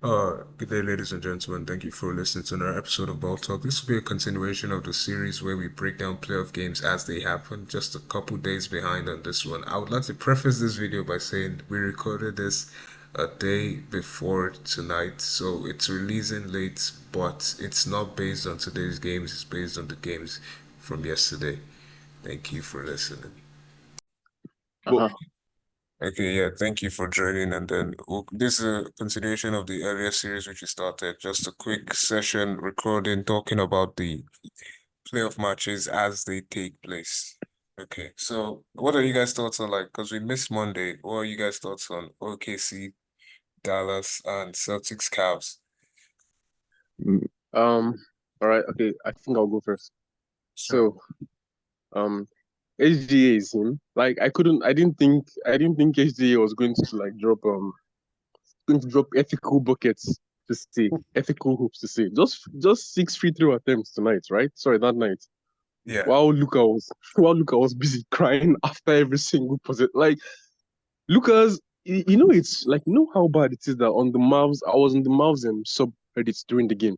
Good day, ladies and gentlemen. Thank you for listening to another episode of Ball Talk. This will be a continuation of the series where we break down playoff games as they happen, just a couple days behind on this one. I would like to preface this video by saying we recorded this a day before tonight, so it's releasing late, but it's not based on today's games, it's based on the games from yesterday. Thank you for listening. Uh-huh. Okay, yeah, thank you for joining. And then this is a continuation of the earlier series which we started. Just a quick session recording talking about the playoff matches as they take place. Okay, so what are you guys' thoughts on because we missed Monday? What are you guys' thoughts on OKC, Dallas, and Celtics Cavs? Mm, Um, all right, okay, I think I'll go first. Sure. So, um, HGA is him. Like I didn't think HGA was going to drop ethical buckets to say, ethical hoops to say. Just six free throw attempts tonight, right? Sorry, that night. Yeah. While Luca was busy crying after every single possession. Like Lucas, it's like how bad it is that on the Mavs, I was in the Mavs and subreddits during the game.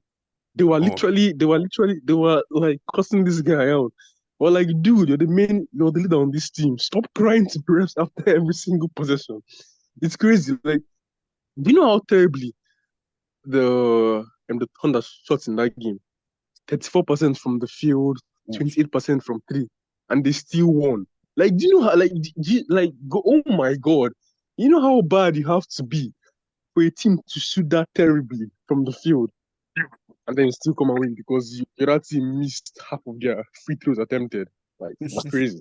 Oh, They were like cussing this guy out. Well, like, dude, you're the leader on this team. Stop crying to the refs after every single possession. It's crazy. Like, do you know how terribly the Thunder shot in that game? 34% from the field, oof. 28% from three, and they still won. Like, do you know how? Like, go. Oh my god, you know how bad you have to be for a team to shoot that terribly from the field and then still come away because your other team missed half of their free throws attempted. Like, it's crazy.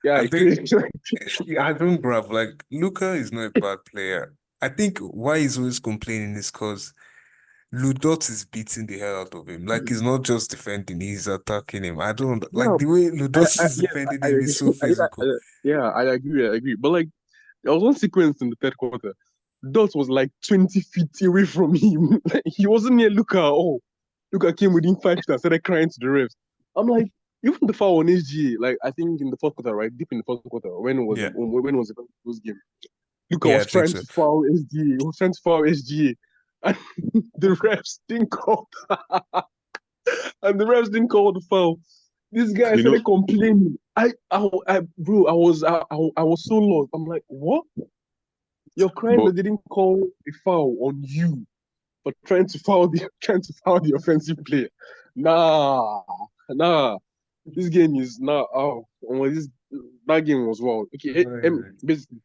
Yeah, I it's think crazy. I don't grab Luca is not a bad player. I think why he's always complaining is because Ludot is beating the hell out of him. Like he's not just defending, he's attacking him. I don't like Yeah, the way Ludot is yeah, defending I him agree. is so physical. Yeah, I agree. I agree. But like, there was one sequence in the third quarter. Dot was like 20 feet away from him. He wasn't near Luca at all. Luca came within 5 feet and started crying to the refs. I'm like, even the foul on HGA, like I think in the fourth quarter, right, deep in the fourth quarter, Yeah. when was it close game? Luca Yeah, I was think trying so. to foul SGA. He was trying to foul SGA, and the refs didn't call. And the refs didn't call the foul. This guy You know, started complaining. Bro, I was so lost. I'm like, what? You're crying but that they didn't call a foul on you for trying to foul the offensive player. Nah, nah. This game is not. Oh, that game was wild. Okay, basically,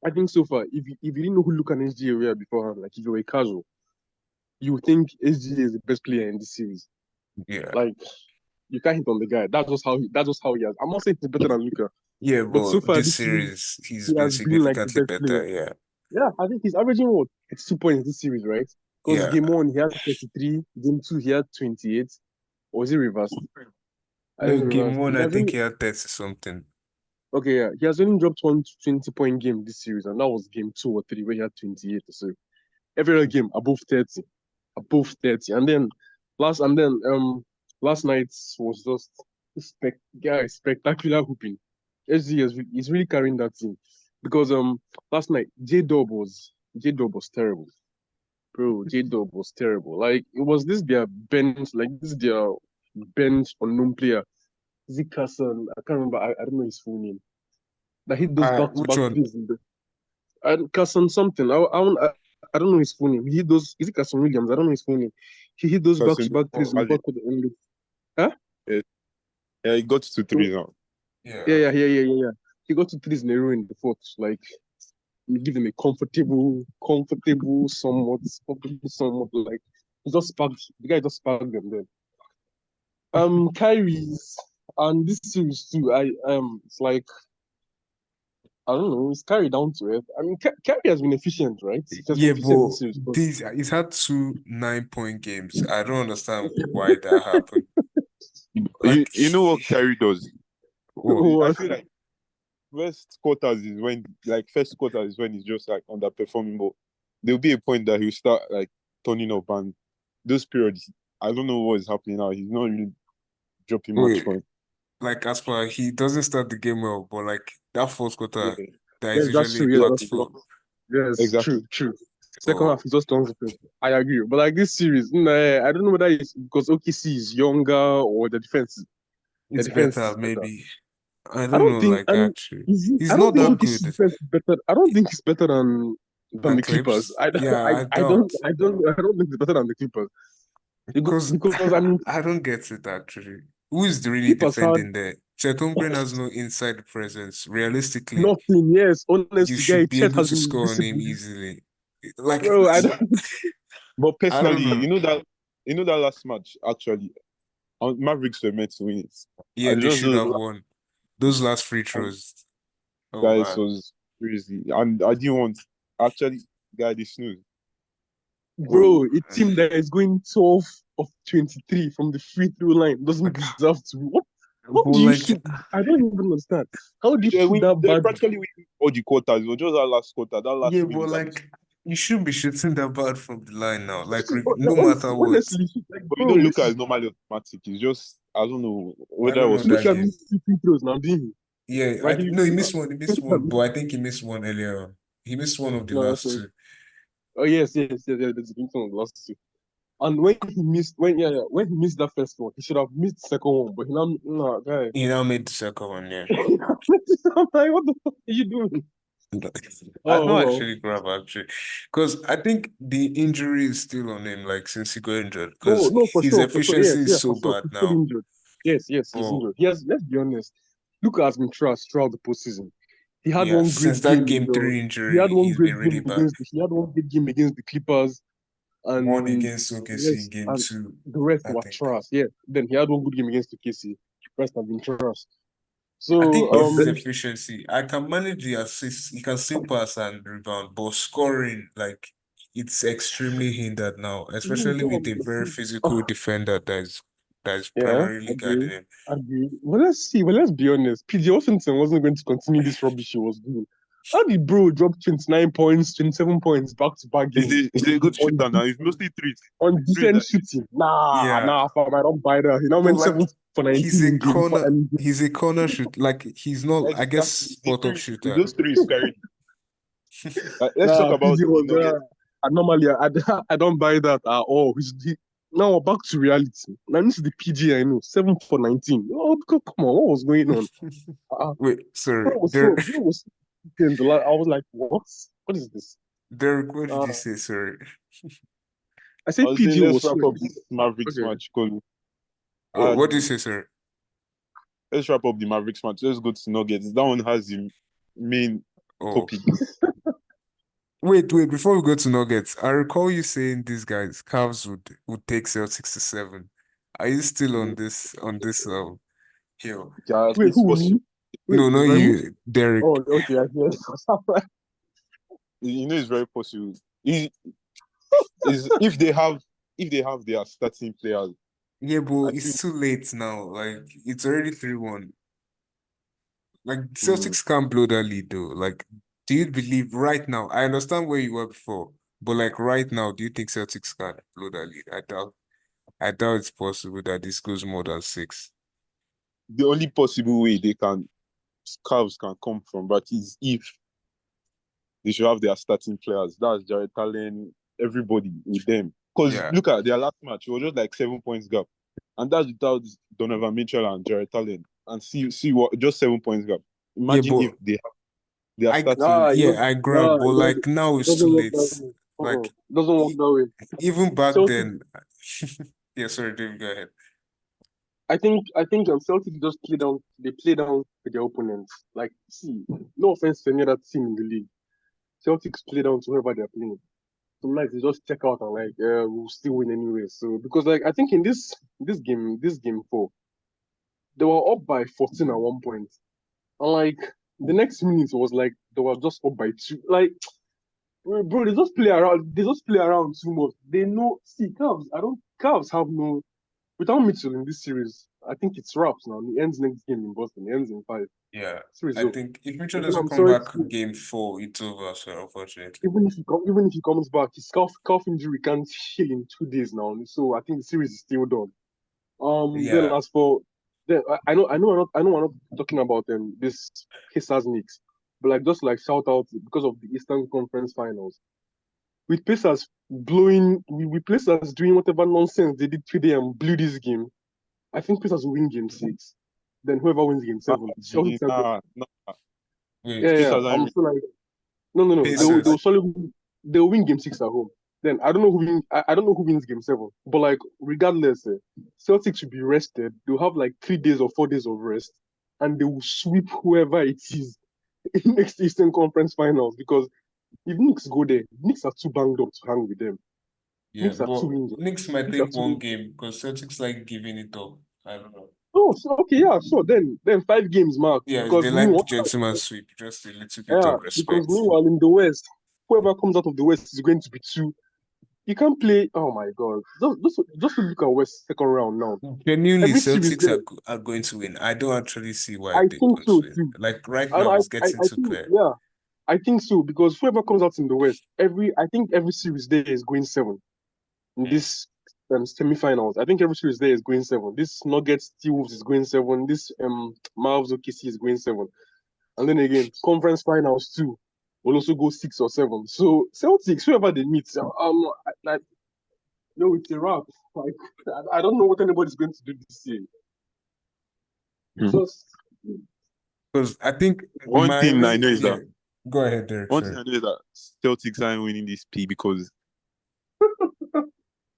I think so far, if you didn't know who Luka and SGA were beforehand, like if you were a casual, you would think SGA is the best player in this series. Yeah. Like you can't hit on the guy. That's just how he has. I'm not saying he's better than Luka, Yeah, but so but far this this series series he's he been has been like the significantly best player. better. Yeah. Yeah, I think he's averaging what 2 points this series, right? Because Yeah. game one he had 33, game two he had 28. Or was it reversed? I No, think game reversed. one, He I has think only he had 30 something. Okay, yeah. He has only dropped one 20-point game this series, and that was game two or three where he had 28 or so. Every other game above 30. Above 30. And then last night was just spectacular hooping. SG is really carrying that team. Because last night J Dub was terrible. Bro, J-Dub was terrible. Like it was this their bench unknown player. Zikason, I can't remember. I don't know his full name. That hit those back to Which back one? threes in the and Carson something. I don't know his full name. He hit those. Is it Carson Williams? I don't know his full name. He hit those back Casemiro, to back threes in the back of the end. Huh? yeah, yeah, he got to three now. Yeah, okay. Yeah. He got to threes in a row in the fourth. Like he give them a comfortable, somewhat. Like he just sparked. The guy just sparked them then. Kyrie's and this series too. It's like I don't know. It's Kyrie down to earth. I mean, Kyrie has been efficient, right? He has been Yeah, efficient but this series, but he's had two 9 point games. I don't understand why that happened. You Like, know what Kyrie does? what? I what? feel like first quarters is when he's just like underperforming, but there'll be a point that he'll start like turning up, and those periods, I don't know what is happening now. He's not really dropping much Wait, point. like as per he doesn't start the game well, but like that fourth quarter, Yeah, that is Yes, that's usually true. Yes, that's true. impactful. Yes, exactly. true. Second half is just turns defense. I agree. But like this series, I don't know whether it's because OKC is younger or the It's defense is better, better. maybe. I I don't don't know, think like actually. I He's don't not think that OKC good. defense is better. I don't think it's better than Than the Clippers. Clips. Yeah, I doubt. I don't think it's better than the Clippers. Because Because I mean I don't get it actually. Who is really Clippers had defending there? Chet Holmgren has no inside presence. Realistically, nothing. Yes, you honestly, guy, should be Chet able has to been score on him invisible. easily. Like, Bro, I don't. But I don't personally, know. you know that last match actually, Mavericks were meant to win it. Yeah, I they just should those have won. Those last free throws. Oh guys man. was crazy, and I didn't want actually guy this snooze. Bro, a team that is going 12 of 23 from the free throw line doesn't Like, deserve to. What but do you like shoot? I don't even understand. How do you shoot that They bad? practically win all the quarters. It was just that last quarter, that yeah, last but minute that like you shouldn't be shooting that bad from the line now. Like no matter Honestly, what. honestly, like, but you know bro, Luca is normally automatic. It's just I don't know I whether it don't know was look that at game. these free throws now, didn't he? Yeah, Like, no, he missed one. He missed look one, at but I think he missed one earlier on. He missed one of the no, last okay. two. Oh yes. There's a big one last two. And when he missed that first one, he should have missed the second one. But he now, no, guy. He now made the second one, yeah. I'm like, what the fuck are you doing? I Oh don't well. actually grab actually, because I think the injury is still on him. Like since he got injured, No, because no, his for sure. efficiency Yes, is yeah, so for sure. bad He's still now. injured. Yes, he's But injured. He has. Let's be honest. Luka has been trash throughout the postseason. He had yeah, one since great that game. game three He had injury, one he's been great really game bad. he had one great game against the Clippers, One and against OKC, yes, game and two, the rest I were think. trash. Yeah. Then he had one good game against the KC. The rest have been trash. I So think it's his but efficiency. I can manage the assist. He can still pass and rebound, but scoring, like, it's extremely hindered now, you especially with don't a very understand. physical defender that is Yeah, primarily guarding agree. him. Agree. Well, let's see. Well, let's be honest. PG Washington wasn't going to continue this rubbish he was doing. How did bro drop 29 points, 27 points back to back games he's a good on shooter now. It's mostly threes. Threes decent that shooting? Yeah, Fam, I don't buy that. He now but went like 7 for 19 in game four. And he's a corner shoot. Like he's not, I guess, exactly it's the spot up three. It's shooter. those threes carried. Let's talk about PG the was Nuggets. normally I don't buy that at all. Now back to reality. Now this is the PG I know. 7 for 19. Oh, come on, what was going on? Uh, Wait, sorry, Bro was I was like, what? What is this? Derek, what did Uh, you say? Sorry. I I said was saying PG let's was wrap so up this Mavericks okay. match, Cole. What did you And say, sorry? let's wrap up the Mavericks match. Let's go to Nuggets. That one has the main Oh. topic. Wait, before we go to Nuggets, I recall you saying these guys, Cavs would take Celtics to 7. Are you still on this hill? Yeah, Wait, it's who possible. me? Wait, No, not Remy? you, Derek. Oh, okay, I hear. You know, it's very possible. Is if they have their starting players, Yeah, but I it's feel too late now. Like it's already 3-1. Like mm, Celtics can't blow that lead though. Like, do you believe right now? I understand where you were before, but like right now, do you think Celtics can blow that lead? I doubt it's possible that this goes more than 6. the only possible way they can Cavs can come from back is if they should have their starting players. That's Jared Allen, everybody with them. Because Yeah. look at their last match, it was just like 7 points gap. And that's without Donovan Mitchell and Jared Allen. And see what just 7 points gap. Yeah, Imagine but if they have their starting I grab, but like now It it's too doesn't work late. that way. Like It doesn't work e- that way. even back Celtic, then, yeah, sorry, David, go ahead. I think Celtic just play down. They play down to their opponents. Like, see, no offense to any other team in the league. Celtics play down to whoever they're playing. Sometimes they just check out and like, we'll still win anyway. So because like I think in this game four, they were up by 14 at one point, and like the next minute was like they were just up by 2. Like, bro, they just play around. They just play around too much. They know. See, Cavs have no. Without Mitchell in this series, I think it's wraps now. It ends next game in Boston. It ends in 5. Yeah, Series I over. think if Mitchell Again, doesn't I'm come sorry back to say, game 4, it's over, so unfortunately. even if he comes back, his calf injury can't heal in 2 days now. So I think the series is still done. Then Yeah. as for then I know we're not talking about this Pacers Knicks, but like just like shout out because of the Eastern Conference Finals. with Pacers blowing, with Pacers doing whatever nonsense they did today and blew this game, I think Pacers will win game 6. Then whoever wins game 7, Celtics are good. Wait, Yeah, Pacers I'm aren't still like, no. They'll Pacers. solely they'll win game 6 at home. Then I don't know I don't know who wins game 7, but like regardless, Celtics should be rested. They'll have like 3 days or 4 days of rest, and they will sweep whoever it is in next Eastern Conference Finals. Because if Knicks go there, Knicks are too banged up to hang with them. Yeah, Knicks are but too injured. Knicks might Knicks are take too one injured. game because Celtics like giving it up. I don't know. Oh, so okay, yeah, sure. Then 5 games mark. Yeah, they Because like meanwhile, gentleman sweep, just a little bit yeah, of because respect. meanwhile in the West, whoever comes out of the West is going to be two. You can't play. Oh my God! Just look at West second round now. Genuinely, Every series Celtics there, are going to win. I don't actually see why I they're think going to so win. too. Like right And now, it's getting I too think clear. yeah, I think so because whoever comes out in the West, I think every series there is going 7 in this semi-finals. I think every series there is going 7. This Nuggets T-Wolves is going 7. This Mavs OKC is going 7. And then again, conference finals too will also go 6 or 7. So Celtics, whoever they meet, like no, it's a wrap. Like I don't know what anybody's going to do this year. Just Because I think One my thing I know is yeah. that Go ahead, Derek. one thing Sorry. I know is that Celtics aren't winning this P because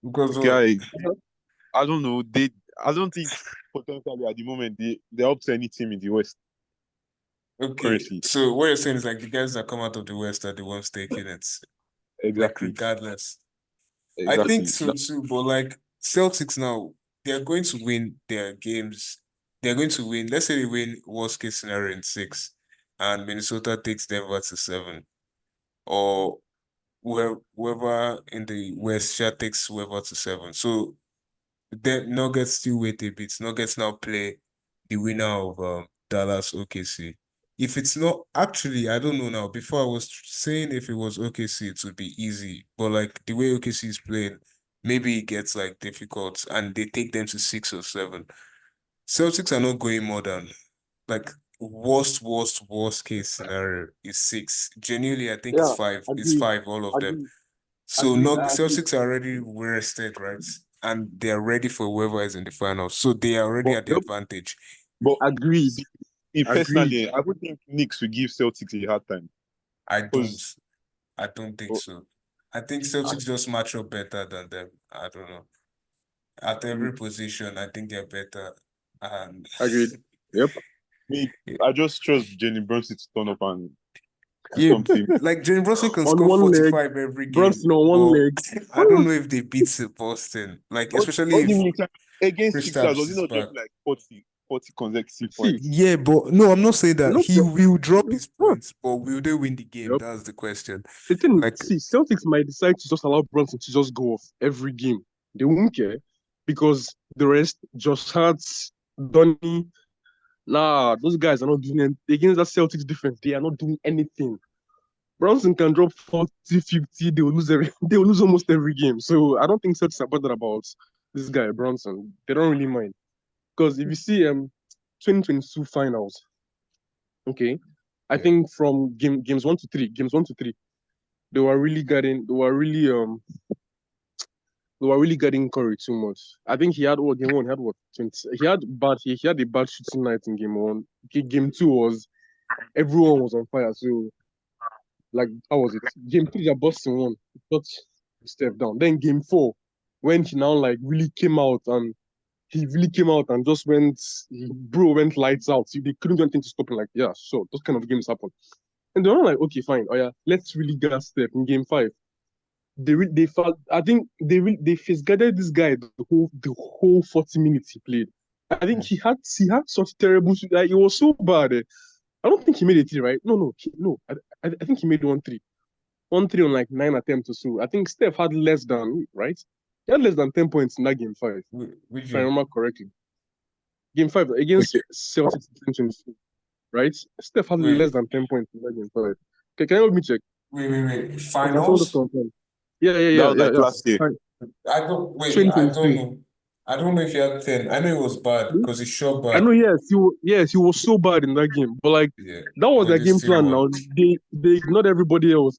Because guy, I don't know. I don't think potentially at the moment they're up to any team in the West okay, currently. so what you're saying is like the guys that come out of the West are the ones taking it, like Exactly. regardless. I think Exactly. so too, but like Celtics now, they're going to win their games. They're going to win. Let's say they win worst case scenario in 6, and Minnesota takes Denver to 7, or whoever in the West shall takes whoever to 7. So then Nuggets still wait a bit. Nuggets now play the winner of Dallas OKC. If it's not actually, I don't know now. Before I was saying if it was OKC, it would be easy. But like the way OKC is playing, maybe it gets like difficult and they take them to 6 or 7. Celtics are not going more than like worst case scenario is 6. Genuinely, I think it's yeah, 5. It's agree, 5, all of them. agree, So no, I agree. Celtics are already rested, right? And they are ready for whoever is in the finals. So they are already But at the Yep, advantage. but agreed, see, me agreed. personally, I would think Knicks will give Celtics a hard time I don't because I don't think so. I think Celtics just match up better than them. I don't know. At every position, I think they're better. And Agreed. Yep. me, I just trust Jenny Brunson to turn up and do yeah, something. like Jalen Brunson can On score one leg, 45 every game, Brunson on one but leg. I don't know if they beat Boston. Like especially What do you if mean against Sixers? Kristaps Was it is not back. dropping like 40 consecutive See, points? Yeah, but no, I'm not saying that look, he will drop his huh, points, but will they win the game? yep. That's the question. The thing, Like, see, Celtics might decide to just allow Brunson to just go off every game. They won't care because the rest, Josh Hart's, Donny, nah, those guys are not doing anything. Against that Celtics defense, they are not doing anything. Brunson can drop 40, 50, they will lose they will lose almost every game. So I don't think Celtics are bothered about this guy, Brunson. They don't really mind. Because if you see 2022 finals, okay, I yeah, think from games 1 to 3, they were really getting they were really getting Curry too much. I think he had what game 1, he had what 20, he had a bad shooting night in game 1. Okay, game 2 was everyone was on fire. So like how was it? Game 3 that Boston won. He got a step down. Then game 4, when he now like really came out and he really came out and just went lights out. They couldn't do anything to stop him. Like, yeah, sure, those kind of games happen. And they were like, okay, fine. Oh yeah, let's really gas step in game 5. They felt, I think they face guarded this guy the whole 40 minutes he played. I think mm, he had such terrible like it was so bad. I don't think he made a three, right? No. I think he made 1 3. 1 3 on like 9 attempts or so. I think Steph had less than right. He had less than 10 points in that game 5, which if I game? remember correctly. Game 5 against Celtics in 2022, right? Steph had less Wait, than 10 points in that game 5. Okay, can you help me check? wait. Okay, someone just Finals? confirm. Yeah, yeah, That yeah, was yeah, like yeah. last year. Fine. I don't wait. I don't 2022. know. I don't know if he had 10. I know it was bad because he shot I know, bad. yes, he was so bad in that game. But like Yeah, that was but their they game still plan now. won. They ignored everybody else.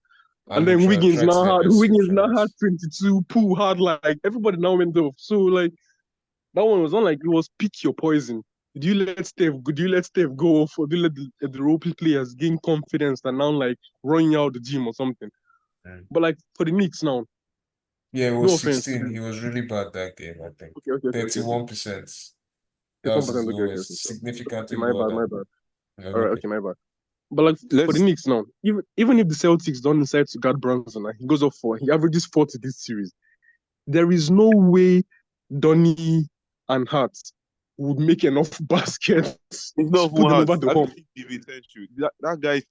And And then Luke Wiggins tried to now get had best Wiggins now had reference. 22. Pooh had like everybody now went off. So like that one was not like it was pick your poison. Do you let Steph go off, or do you let the role players gain confidence and now like running out the gym or something? Mm. But like for the Knicks now, Yeah, it no was offense to 16. He them. was really bad that game, I think. Okay. 31%. That was his 31%. lowest, Okay, significantly my lower bad, my than bad. All right, Olympic. okay, my bad. But like for the Let's Knicks now, even if the Celtics don't decide to guard Brunson, he goes off he averages 40 this series. There is no way Donny and Hart would make enough baskets it's to not put even them hard. over the I don't hump. think David shoot. That guy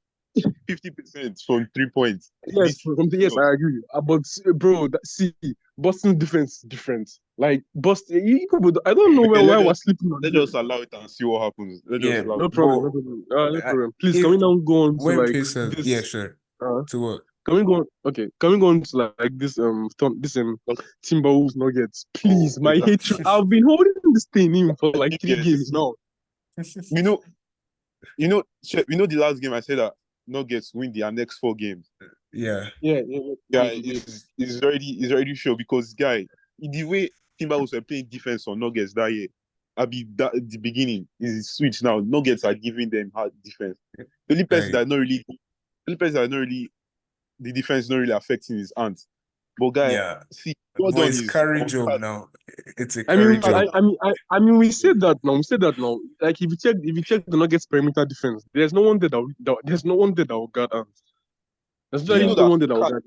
50% from 3 points Yes, this yes, playoffs. I agree. But bro, see, Boston defense is different. Like Boston, I don't know Okay, why we're sleeping on let's this. just allow it and see what happens. Let's just Yeah, allow No it. problem, but no problem. No problem. Please, can if we now go on to when like Pacers, yeah, this? sure. Uh, To what? can we go? Okay, can we go on to like this Okay. Timberwolves Nuggets? Oh, Please, my hatred. I've been holding this thing in for like 3 games Nuggets. now. You know, the last game I said that Nuggets win their next 4 games. Yeah, yeah. Guy You did. is already sure because guy, the way Timberwolves were playing defense on Nuggets that year, the beginning is switch now. Nuggets are giving them hard defense. The only person Like, that not really, the only person that not really, the defense not really affecting his hands. But guy, yeah, see, but Jordan it's is carry on job card. now. It's a I carry mean, Guy, job. we said that now. We said that now. Like if you check the Nuggets perimeter defense, there's no one there there's no one there that will guard hands. There's do you literally know Yeah, no that one there that will Cat, guard.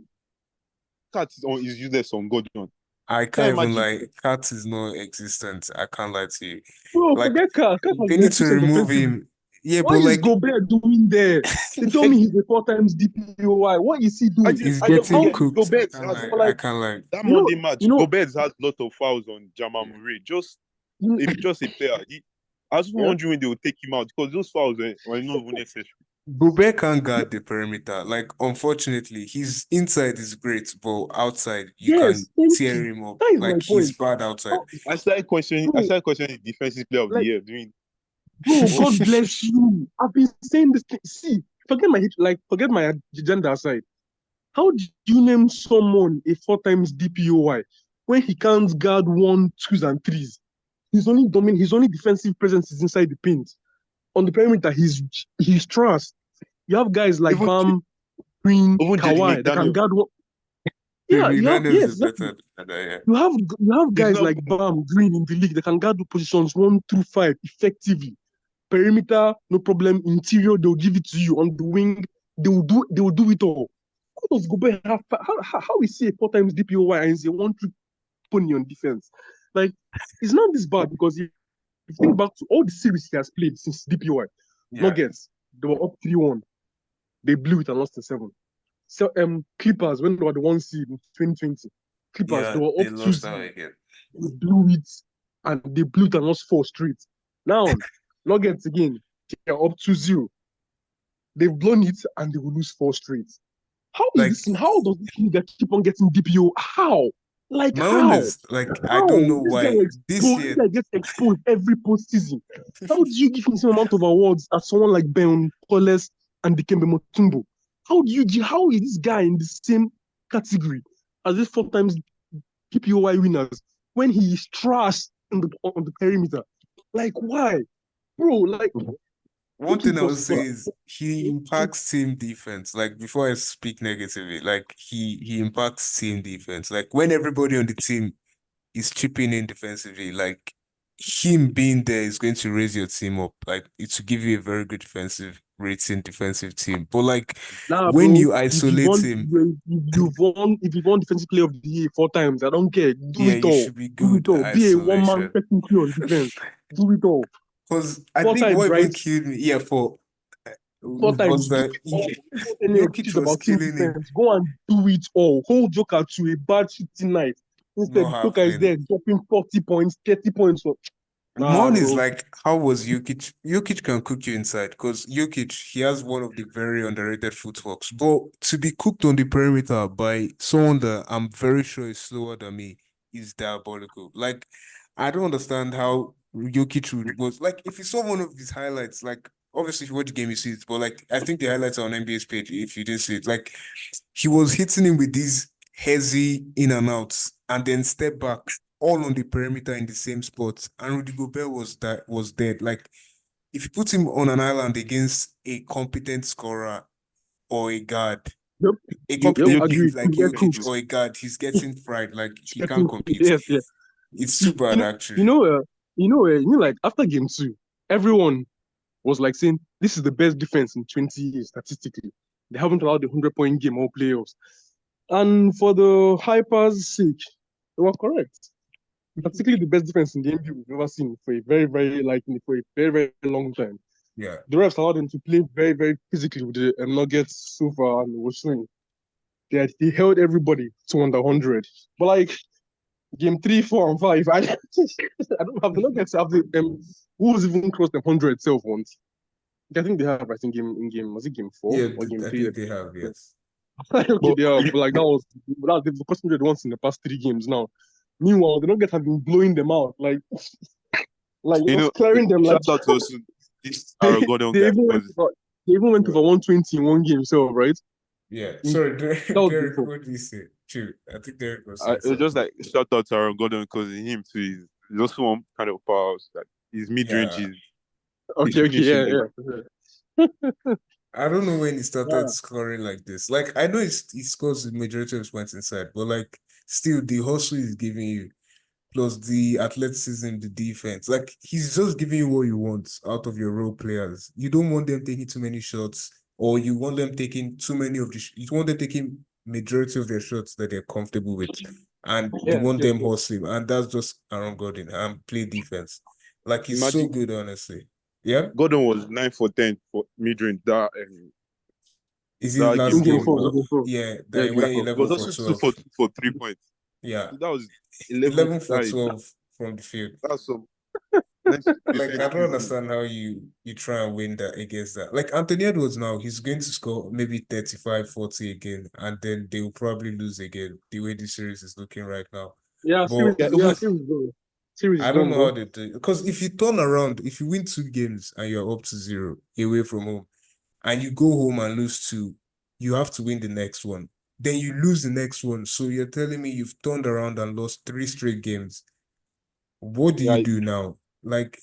Cat is useless on Gordon? I Can you can't even imagine? like Cat is not existent. I can't lie to you. Bro, Like forget Car. Car has they been need to efficient remove offensively. him. Yeah, What but is like Gobert doing there? They told me he's a 4 times DPOY. What is he doing? he's I don't getting How get cooked. I Gobert can't has lie. I like can't lie. that you know Monday match. you know Gobert has a lot of fouls on Jamal Murray. you, Just a player. I was yeah. wondering when they would take him out because those fouls were not even necessary. Gobert can't guard the perimeter. Like, unfortunately, his inside is great, but outside you can Yes, thank tear you. him up. That is my Like he's point. bad outside. How, I bro, started questioning the defensive player of the like year doing bro, oh God bless you. I've been saying this thing. See, forget my agenda aside. How do you name someone a 4 times DPOY when he can't guard one, twos, and threes? His only defensive presence is inside the paint. On the perimeter, he's trash. You have guys like even Bam, Green, even Jaden Kawhi that can McDaniel. guard one. Yeah, Maybe Daniels yes, is exactly. better than that, yeah. You have He's guys not like Bam, Green in the league that can guard the positions 1 through 5 effectively. Perimeter, no problem. Interior, they'll give it to you. On the wing, they will do it all. How does Gobert how is he a 4 times DPOY and he's a 1 trick pony on defense? Like, it's not this bad because if you think back to all the series he has played since DPOY, Yeah. Nuggets, they were up 3-1. They blew it and lost in 7. So Clippers, when they were the 1 seed in 2020, Clippers, they Yeah, were they up two lost that 0 again. They blew it and they blew it and lost 4 straight. Now, Nuggets again, they're up 2-0. They've blown it and they will lose 4 straight. How is Like this? How does this nigga keep on getting DPO? How? Like my own how? is like I don't How? know This guy why this this year. guy gets exposed every postseason. How do you give him the same amount of awards as someone like Ben Wallace and Dikembe Mutombo? How is this guy in the same category as these 4 times PPOI winners when he is trash on the perimeter? Like why? Bro, like One looking thing I for would say is he impacts team defense. Like before I speak negatively, like he impacts team defense. Like when everybody on the team is chipping in defensively, like him being there is going to raise your team up. Like it will give you a very good defensive rating, defensive team. But like nah, when bro. you isolate him, If you've won defensive player of the year 4 times, I don't care. Do yeah, it you all. should be Do it good all. Be a one man isolation. technically on defense. Do it all. Because I Four think times, what right? even killed me, yeah, for Four times. was Do that it all. Any Jokic excuses was about team killing him. defense? Go and do it all. Hold Joker to a bad shooting night. Not Instead, Joker is happening. there dropping 40 points, 30 points. Nah, One is bro. like, how was Jokic? Jokic can cook you inside because Jokic, he has one of the very underrated footworks. But to be cooked on the perimeter by someone that I'm very sure is slower than me is diabolical. Like, I don't understand how Jokic was like, if you saw one of his highlights, like, obviously if you watch the game, you see it, but like I think the highlights are on NBA's page if you didn't see it. Like he was hitting him with these hazy in and outs and then step back all on the perimeter in the same spot. And Rudy Gobert was dead. Like if you put him on an island against a competent scorer or a guard, Yep, a yep, competent big agreed. like Get Jokic cooked. or a guard, he's getting fried. Like he Get can't cooked. compete. Yes, yeah. It's too bad You actually. know, like after game 2, everyone was like saying this is the best defense in 20 years statistically. They haven't allowed a 100-point game or playoffs. And for the hyper's sake, they were correct. Particularly the best defense in the NBA we've ever seen for a very, very for a very, very long time. Yeah. The refs allowed them to play very, very physically with the Nuggets so far, and it was showing. They held everybody to under 100. But like game 3, 4, and 5, I don't have the Nuggets have the who's even crossed the 100 itself once. I think they have. I think was it game 4 Yeah, or game I 3? think they have, yes. Okay, But they have. But like they've crossed 100 once in the past 3 games now. Meanwhile, the Nuggets have been blowing them out, like you know, just clearing them. Like shout out to also this they, Aaron Gordon they guy even went because over, they even went over 120 in one game, so right? Yeah. In, Sorry, that was Derek, before. what did you say? True. I think Derek was I saying it was just something. like shout out to Aaron Gordon because him too is also one kind of powers. Like his mid range, Yeah. his Okay, finishing is yeah. I don't know when he started Yeah. scoring like this. Like I know he scores the majority of his points inside, but like still the hustle he's giving you, plus the athleticism, the defense. Like he's just giving you what you want out of your role players. You don't want them taking too many shots, or you want them taking too many of you want them taking majority of their shots that they're comfortable with, and you Yes, want yes, them yes. hustling, and that's just Aaron Gordon and play defense. Like he's so imagine good, honestly. Yeah, Gordon was 9 for 10 for mid range is it that last game In game four. game? 4, in Or game 4. yeah, Yeah, that he game went 4. It was 11 for also 2 for 12. 3 points. Yeah, So that was 11. 11 for 12 from the field. That's some ninety Like percent I don't shooting. understand how you try and win that against that. Like Anthony Edwards now, he's going to score maybe 35, 40 again, and then they will probably lose again, the way this series is looking right now. Yeah, But Yeah, even series is done. Series is I don't done, know how bro. they do it. Because if you turn around, if you win 2 games and you're up to 0 away from home, and you go home and lose 2, you have to win the next one. Then you lose the next one. So you're telling me you've turned around and lost 3 straight games. What do you yeah, do now? Like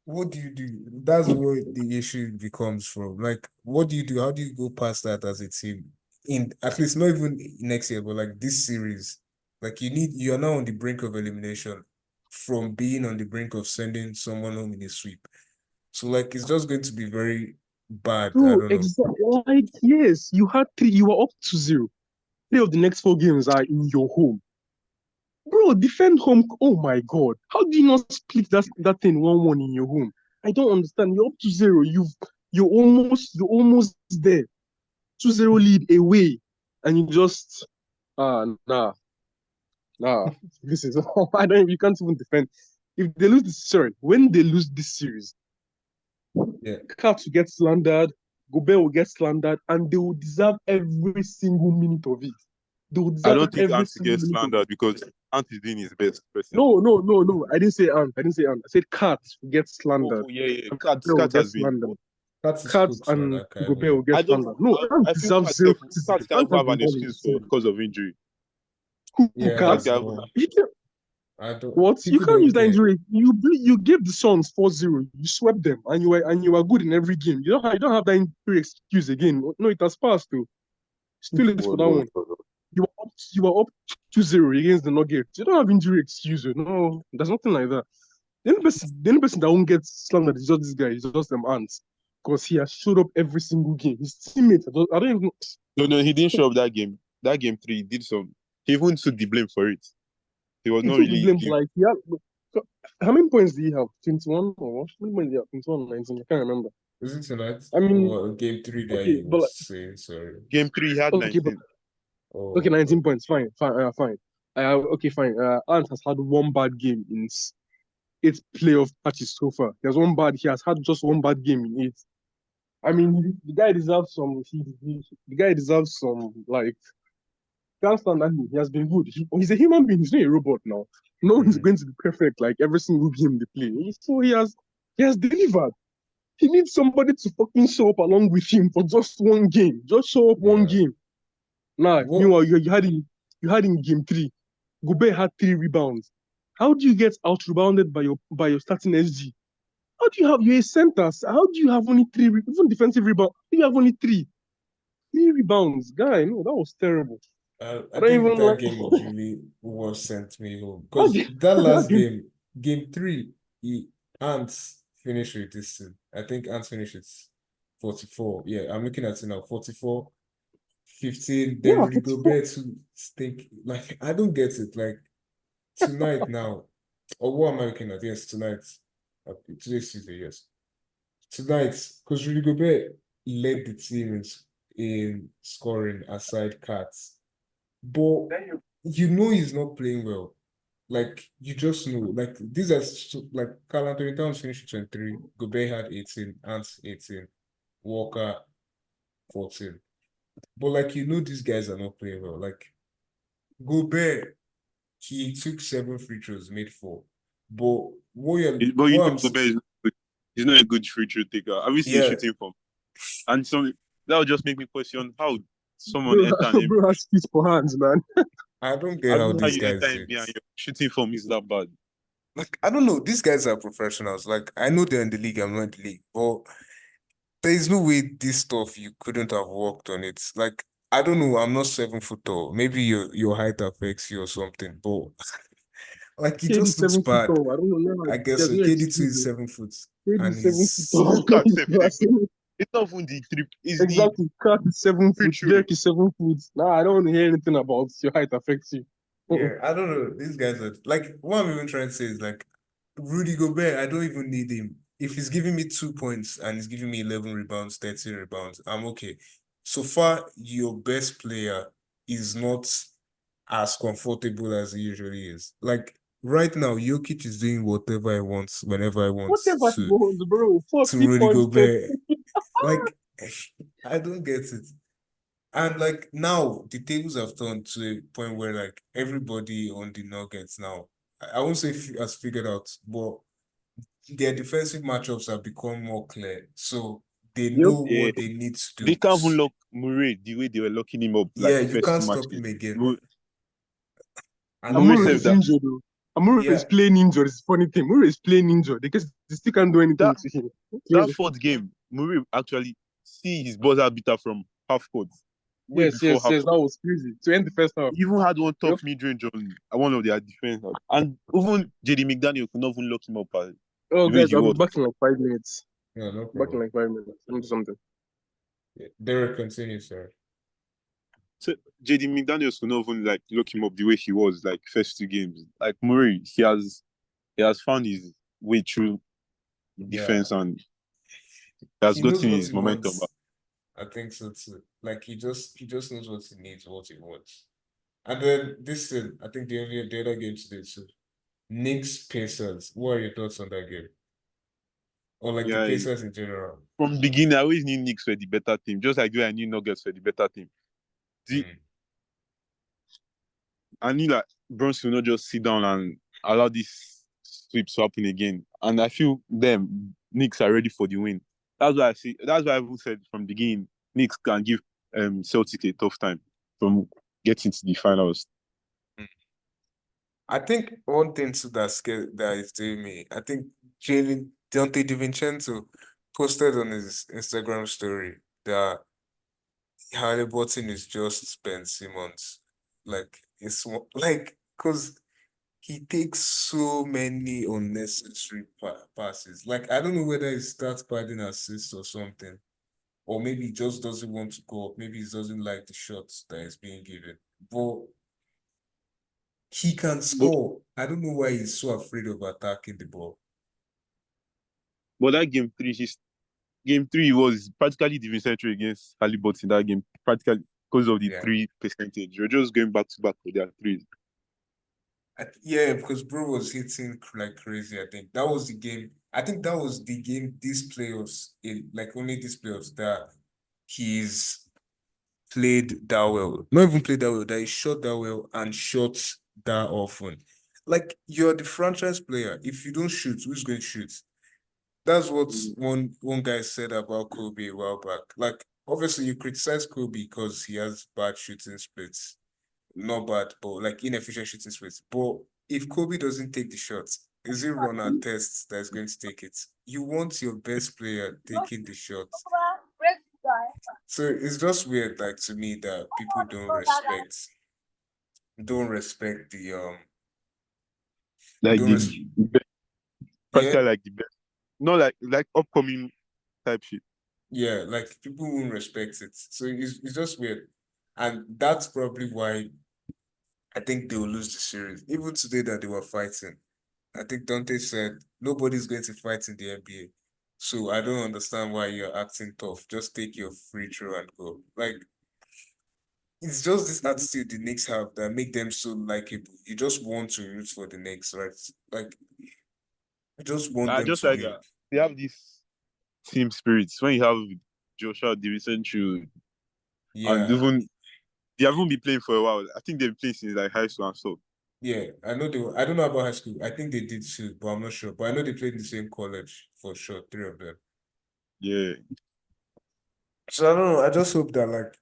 what do you do? That's where the issue becomes from. Like, what do you do? How do you go past that as a team? In at least not even next year, but like this series. Like you are now on the brink of elimination from being on the brink of sending someone home in a sweep. So like it's just going to be very bad. I Bro, don't know. exactly. Like, yes, you were up to 0. 3 of the next 4 games are in your home. Bro, defend home. Oh my God. How do you not split that thing 1-1 in your home? I don't understand. You're up to 0. You're almost there. 2-0 lead away. And you just nah. This is I don't you can't even defend. If they lose this sorry, when they lose this series, Yeah. Kat will get slandered, Gobert will get slandered, and they will deserve every single minute of it. They will I deserve don't think every Ant single gets minute of it. slandered because Ant is doing his best personally. No. I didn't say Ant. I said Kat will get slandered. Yeah. And Cat Gobert will Cat get has been. slandered. That is Kat cooked for and that guy, Gobert man. will get I don't. slandered. No, Ant I feel deserves zero Cat criticism. can Ant ever has have been an balling excuse since. because of injury. Who Yeah, Cat Kat? can have but You I don't What? You people can't don't use that get injury. You gave the Suns 4-0. You swept them, and you were good in every game. You don't have that injury excuse again. No, it has passed too. Still late for that one. You were up 2-0 against the Nuggets. You don't have injury excuse. No, there's nothing like that. The only person that won't get slandered is just this guy. He's just them ants because he has showed up every single game. His teammates, I don't even. No, he didn't show up that game. That game 3, he did some. He even took the blame for it. He was He not took the really. blame for like he had. How many points did he have? 21 or what? How many points did he have? 21 or 19? I can't remember. is it tonight? I mean, Or game 3 that okay, you but was like, saying, sorry. Game 3, he had okay, but 19. okay, Oh, 19 points, fine. Okay, fine. Ant has had one bad game in 8 playoff matches so far. He has had just one bad game in 8. I mean, the guy deserves some. The guy deserves some. Like, can't stand that him. He has been good. He's a human being. He's not a robot now. No one's mhm. going to be perfect like every single game they play. So he has delivered. He needs somebody to fucking show up along with him for just one game. Just show up one Yeah. game. Nah, What? meanwhile, you had in game 3. Gobert had 3 rebounds. How do you get out rebounded by your starting SG? How do you have you're a center? How do you have only 3 even defensive rebound? How do you have only 3? 3 rebounds, guy. No, that was terrible. I I don't think even that like game was really what sent me home that because game. that That last game. game, game three, Ants finished with this thing. I think Ants finished with 44. Yeah, I'm looking at it now. 44, 15. Then Yeah, Rudy 44. Gobert to stink. Like, I don't get it. Like, tonight now, or what am I looking at? Yes, tonight. Today's Tuesday, yes. Tonight, because Rudy Gobert led the team in scoring aside Cats. But you know he's not playing well. Like you just know. Like these are like Carl Anthony Towns finished 23, Gobert had 18, Ants 18, Walker 14. But like you know these guys are not playing well. Like Gobert, he took 7 free throws, made 4. But But you what know, I'm Gobert is not good. He's not a good free throw taker. Have you seen yeah, shooting form? And some that would just make me question how someone Bro, enter an NBA. bro has feet for hands, man. I don't get I don't how know how these you enter guys do NBA it. and your shooting form is that bad. Like I don't know, these guys are professionals. Like I know they're in the league, I'm not in the league, but there is no way this stuff you couldn't have worked on it. Like I don't know, I'm not 7 foot tall. Maybe your height affects you or something, but like it KD just looks 7 feet bad. tall. I don't know. No, I guess there's so. no KD2 excuse. is 7 foot KD and 7 feet he's tall. Lukaku If self you is a ask good. me. It's not even the trip. It's the Exactly. Cat is 7 foot. free throw. Derek is 7 foot. Nah, I don't want to hear anything about your height affects you. Uh-uh. yeah, I don't know. These guys are like what I'm even trying to say is like Rudy Gobert, I don't even need him. If he's giving me 2 points and he's giving me 11 rebounds, 13 rebounds, I'm okay. So far, your best player is not as comfortable as he usually is. Like right now, Jokic is doing whatever I want, whenever I want Whatever he to wants, bro. to 40 Rudy points, 30. Gobert. Like I don't get it. And like now, the tables have turned to a point where like everybody on the Nuggets now, I won't say has figured out, but their defensive matchups have become more clear. So they Yep. know Yeah, what they need to they do. can't even lock Murray the way they were locking him up Yeah, like you first can't two stop matches. him again. Mu- And Murray Amuro said is that injured, though. Amuro is yeah, playing injured. It's a funny thing. Amuro is playing injured because they still can't do anything that to him. that Okay. fourth game, Murray actually see his buzzer beater from half court, way Yes, before yes, half yes. That court. was crazy. To end the first half. He even had one Yep. tough mid range on one of their defense, and even JD McDaniel could not even lock him up Oh, the way guys, he I'll be was. back in like 5 minutes. yeah, no Back in problem. like 5 minutes. Let me do something. Yeah. Derek, continue, sir. So JD McDaniels could not even like lock him up the way he was like first 2 games. Like Murray, he has found his way through Yeah, defense and he has he knows gotten what his he momentum back. wants. I think so too. Like he just knows what he needs, what he wants. And then this thing, I think the other game today too. Knicks Pacers. What are your thoughts on that game? Or like the Yeah, Pacers in general? from the beginning, I always knew Knicks were the better team, just like the way I knew Nuggets were the better team. The, Mm. I knew that Brunson will not just sit down and allow these sweeps to happen again. And I feel them Knicks are ready for the win. That's why I see. That's why I even said from the beginning, Knicks can give Celtic a tough time from getting to the finals. I think one thing too that is doing me, I think Jalen Dante DiVincenzo posted on his Instagram story that Halliburton is just Ben Simmons. Like like because he takes so many unnecessary passes. Like I don't know whether he starts padding assists or something, or maybe he just doesn't want to go up. Maybe he doesn't like the shots that is being given. But he can But score. I don't know why he's so afraid of attacking the ball. but that game 3 was practically the century against Halliburton. That game practically because of the Yeah. 3%. You're just going back to back for their threes. Yeah, because bro was hitting like crazy. I think that was the game. I think that was the game these playoffs in like only these playoffs that he's played that well. Not even played that well, that he shot that well and shot that often. Like you're the franchise player. If you don't shoot, who's going to shoot? That's what one guy said about Kobe a while back. Like, obviously, you criticize Kobe because he has bad shooting splits. Not bad, but like inefficient shooting splits. But if Kobe doesn't take the shots, is it run and test that is going to take it? You want your best player taking the shot. So it's just weird, like to me, that people don't respect the Like don't the res best, yeah, practically like the best. Not like upcoming type shit. yeah, like people won't respect it. So it's just weird. And that's probably why I think they will lose the series. Even today that they were fighting, I think Dante said nobody's going to fight in the NBA. So I don't understand why you're acting tough. Just take your free throw and go. Like, it's just this attitude the Knicks have that make them so likable. You just want to root for the Knicks, right? Like, you just want them Just to like win. they have this team spirits. When you have Joshua Davidson and Yeah, even they haven't been playing for a while. I think they've been playing since like high school and stuff. yeah. I know I don't know about high school. I think they did too, but I'm not sure. But I know they played in the same college for sure, three of them. Yeah. So I don't know. I just hope that like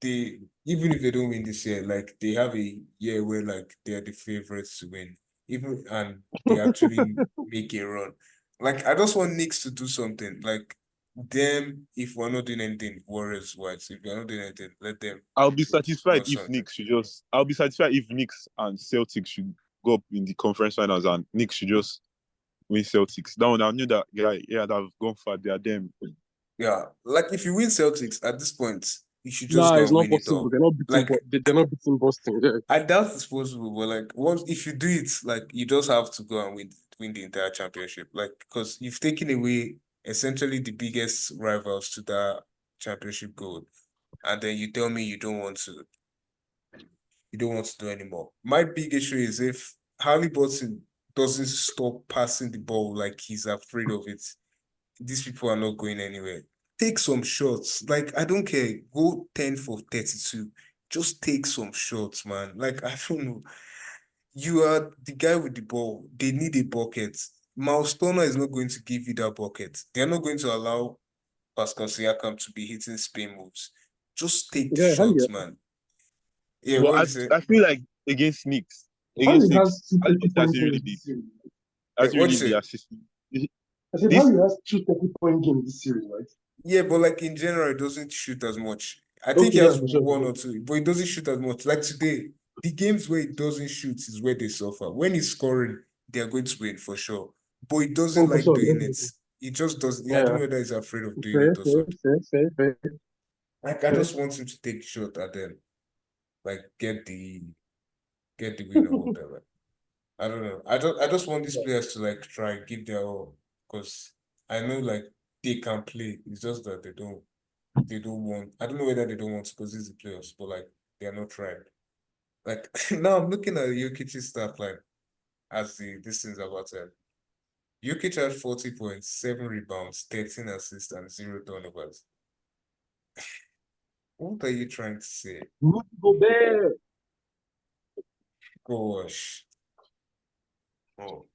they even if they don't win this year, like they have a year where like they are the favorites to win. Even and they actually make a run. Like I just want Knicks to do something. Like them, if we're not doing anything, Warriors wise. If we're not doing anything, let them run something. I'll be satisfied if Knicks and Celtics should go up in the conference finals and Knicks should just win Celtics. That one I knew that yeah, that have gone far. They are them. Yeah. Like if you win Celtics at this point, you should just Nah, go it's and not win it possible. all. They're not beating. Like They're not beating Boston. Yeah. I doubt it's possible, but like once if you do it, like you just have to go and win the entire championship. Like because you've taken away essentially the biggest rivals to that championship goal, and then you tell me you don't want to do anymore. My big issue is if Harley Burton doesn't stop passing the ball like he's afraid of it, these people are not going anywhere. Take some shots. Like, I don't care. Go 10 for 32. Just take some shots, man. Like, I don't know. You are the guy with the ball. They need a bucket. Miles Turner is not going to give you that bucket. They're not going to allow Pascal Siakam to be hitting spin moves. Just take the Yeah, Harley, shots, man. Yeah, But what do you say? I feel like against Knicks, Harley against Knicks, has two Ali 30 Burton point games this series. hasn't What do really you been say? assisting. I said This Harley has two 30 point games this series, right? Yeah, but like in general, it doesn't shoot as much. I think he Okay, yeah, has for sure, for one sure. or two, but it doesn't shoot as much. Like today, the games where it doesn't shoot is where they suffer. When he's scoring, they're going to win for sure. But he doesn't Oh, for like sure, doing it. definitely. He just doesn't. I don't Yeah, know whether he's afraid of doing fair, it or fair, something. fair, fair, fair, Like I fair. just want him to take the shot and then like get the win or whatever. I don't know. I just want these players to like try and give their all because I know like they can play. It's just that they don't want. I don't know whether they don't want to because this is the playoffs, but like they are not trying. Like now I'm looking at Jokic's stat line as this thing's about to end. Jokic had 40 points, 7 rebounds, 13 assists, and 0 turnovers. What are you trying to say? Rudy Gobert. Gosh. Oh.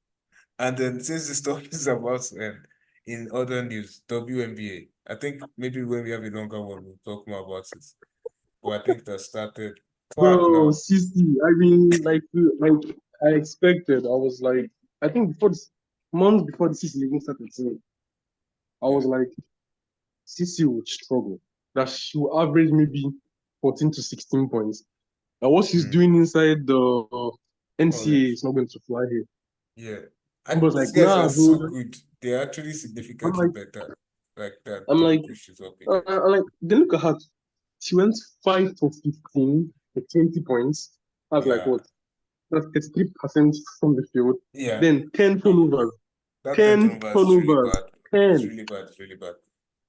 And then since the story is about to end, in other news, WNBA. I think maybe when we have a longer one, we'll talk more about it. But I think that started clap Bro, now. CC. I mean, like I expected. I was like, I think before this months before the season even started, so I Yeah. was like, CC would struggle. That she will average maybe 14 to 16 points. And what she's Mm. doing inside the NCAA College. is not going to fly here. Yeah. I And was these like, guys nah, are bro. so good. They're actually I'm significantly like, better. Like that I'm the like, people she's up against. I'm like, then look at her. She went 5 for 15 for 20 points. I was like, Yeah. what? That's 33% from the field. Yeah. Then 10 Oh, turnovers. that 10 10 turnovers is really turnovers. bad. It's 10. really bad. It's really bad.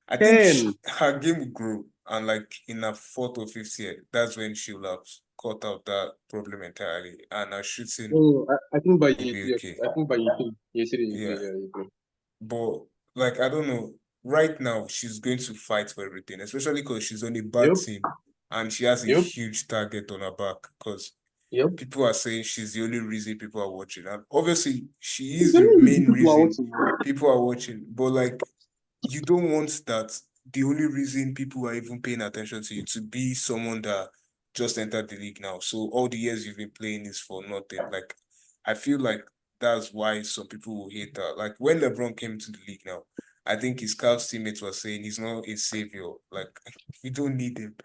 I think 10. her game will grow, and like in her fourth or fifth year, that's when she'll have cut out that problem entirely, and her shooting Oh, I think by will year be three. okay. I think by year three. Year three, year three, Yeah, yeah, year three. but like I don't know. Right now, she's going to fight for everything, especially because she's on a bad Yep, team, and she has a yep. huge target on her back. Because Yep. people are saying she's the only reason people are watching. And obviously, she It's is the the only main people are reason watching. people are watching. But like, you don't want that the only reason people are even paying attention to you to be someone that just entered the league now. So all the years you've been playing is for nothing. Like, I feel like that's why some people will hate that. Like when LeBron came to the league now, I think his Cavs teammates were saying he's not a savior. Like we don't need him.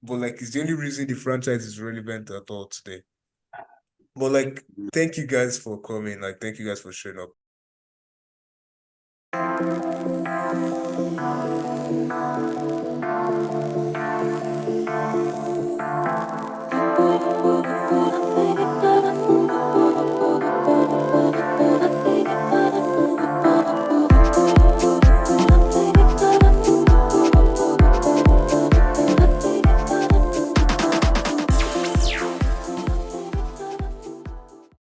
But like it's the only reason the franchise is relevant at all today. But like, thank you guys for coming. Like, thank you guys for showing up.